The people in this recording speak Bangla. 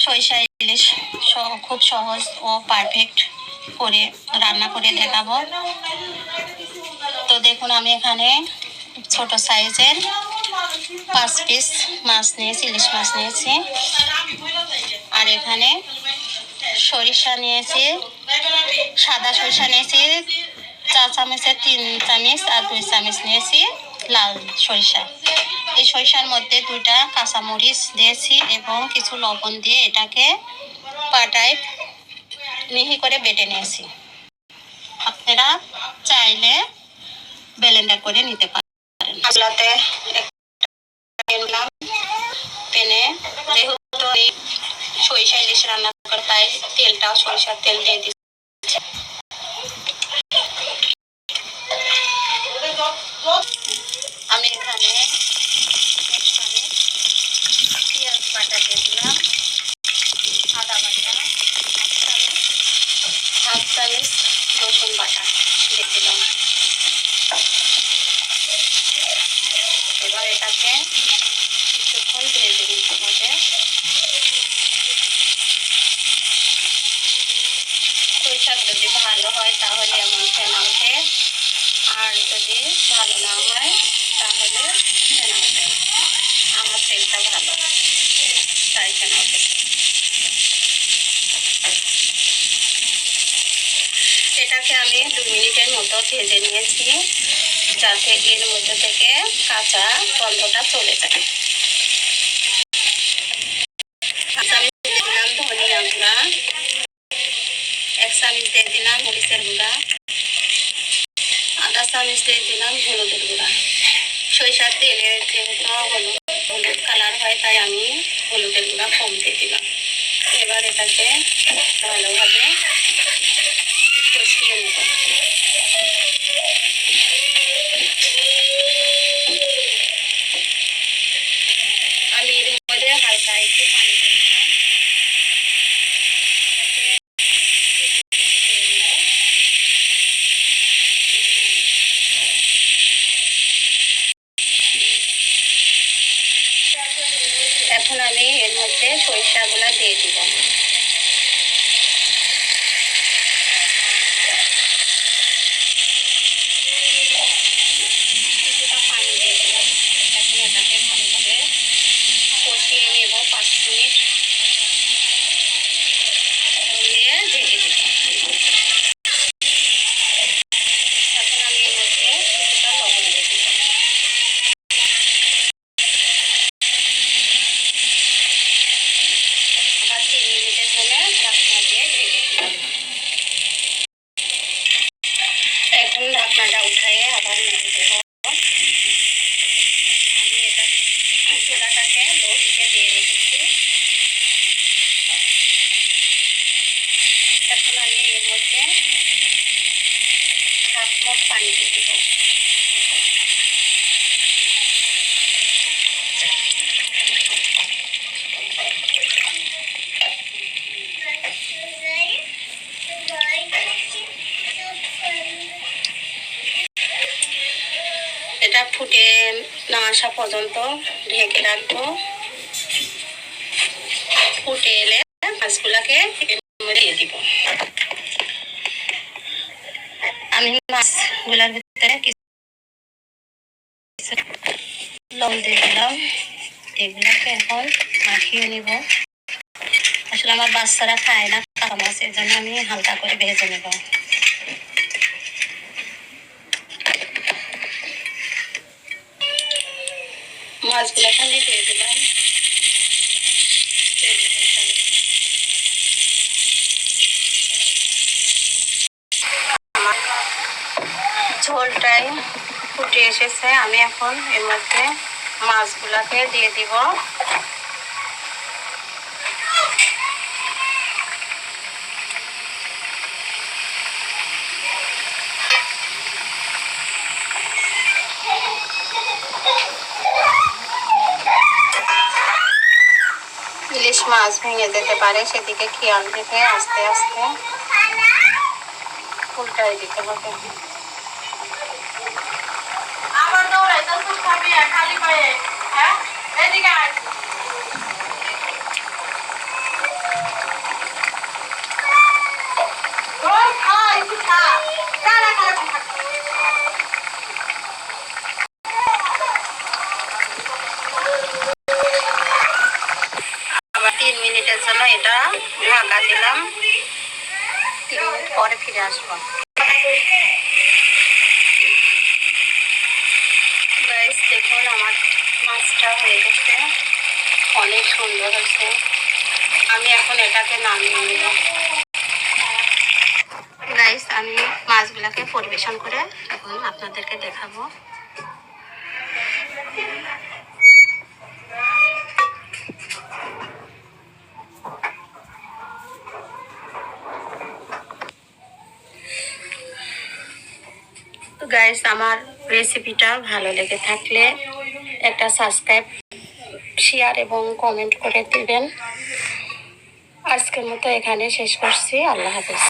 সরিষা ইলিশ খুব সহজ ও পারফেক্ট করে রান্না করে দেখাবো। তো দেখুন, আমি এখানে ছোট সাইজের 5 পিস মাছ নিয়েছি, ইলিশ মাছ নিয়েছি। আর এখানে সরিষা নিয়েছি, সাদা সরিষা নিয়েছি 4 চামচের 3 চামচ, আর 2 চামচ নিয়েছি লাল সরিষা। এই সরিষার মধ্যে 2টা কাঁচামরিচ দিয়েছি এবং কিছু লবণ দিয়ে এটাকে পাটায় মিহি করে বেটে নিয়েছি। আপনারা চাইলে ব্লেন্ডার করে নিতে পারেন। মশলাতে পেনে যেহেতু সরিষা ইলিশ রান্না করে, তাই তেলটাও সরিষার তেল দিয়ে দিচ্ছি। আমি এখানে পেঁয়াজ বাটা দিয়ে দিলাম, আদা বাটা 1 চামচ, রসুন বাটা দিয়ে দিলাম। এবার এটাকে কিছুক্ষণ ভেজে নিতে হবে। সরিষা যদি ভালো হয় তাহলে এমন ফেনা ওঠে, আর যদি ভালো না হয় তাহলে ফেনা ওঠে। আমার তেলটা ভালো, তাই ফেনা ওঠে। এটাকে আমি 2 মিনিটের মতো ভেজে নিয়েছি, যাতে এর মধ্যে থেকে কাঁচা গন্ধটা চলে যায়। দিলাম ধনিয়া গুঁড়া, 1 চামচ দিয়ে দিলাম মরিচের গুঁড়া, আধা চামচ দিয়ে দিলাম হলুদের গুঁড়া। সরিষার তেলে যেহেতু হলুদ কালার হয়, তাই আমি হলুদের গুঁড়া কম দিয়ে দিলাম। এবার এটাকে ভালোভাবে কষিয়ে নেব। আমি এর মধ্যে হালকা একটু পানি দিলাম। এখন আমি এর মধ্যে সরিষাগুলো দিয়ে দিব। কিছুটা পানি দিয়ে দিলাম। এখন এটাকে ভালোভাবে কষিয়ে নেব 5 মিনিট, দিয়ে ঢেকে দিব। এখন আমি এর মধ্যে কিছুটা লবণ দিয়ে দিলাম। আবার 3 মিনিটের জন্য ঢাকনা দিয়ে ঢেকে দিলাম। এখন ঢাকনাটা উঠায়ে আবার নেড়ে দেব। আমি এটা চুলাটাকে লো হিটে দিয়ে রেখেছি। এখন আমি এর মধ্যে হাফ মগ পানি দিয়ে দিব। এটা ফুটে না আসা পর্যন্ত ঢেকে রাখবো। ফুটে এলে মাছগুলাকে দিয়ে দিব। আমি মাছগুলার ভিতরে কিছু লবণ দিয়ে দিলাম। এগুলাকে এখন মাখিয়ে নিব। আসলে আমার বাচ্চারা খায় না কাঁচা মাছ, এর জন্য আমি হালকা করে ভেজে নেব। মাছগুলো খালি দিয়ে দিলাম। ঝোলটাই ফুটে এসেছে, আমি এখন এর মধ্যে মাছগুলাকে দিয়ে দিব। ইলিশ মাছ ভেঙে যেতে পারে, সেদিকে খেয়াল রেখে আস্তে আস্তে উল্টাই দিতে হবে। মিনিটের জন্য এটা ঢাকা দিলাম। 3 মিনিট পরে ফিরে আসবো। গাইস দেখুন আমার মাছটা হয়ে গেছে, অনেক সুন্দর হয়েছে। আমি এখন এটাকে নামিয়ে নেব। গাইস আমি মাছগুলাকে পরিবেশন করে এখন আপনাদেরকে দেখাবো। তো গাইস আমার রেসিপিটা ভালো লেগে থাকলে একটা সাবস্ক্রাইব, শেয়ার এবং কমেন্ট করে দিবেন। আজকের মতো এখানে শেষ করছি। আল্লাহ হাফেজ।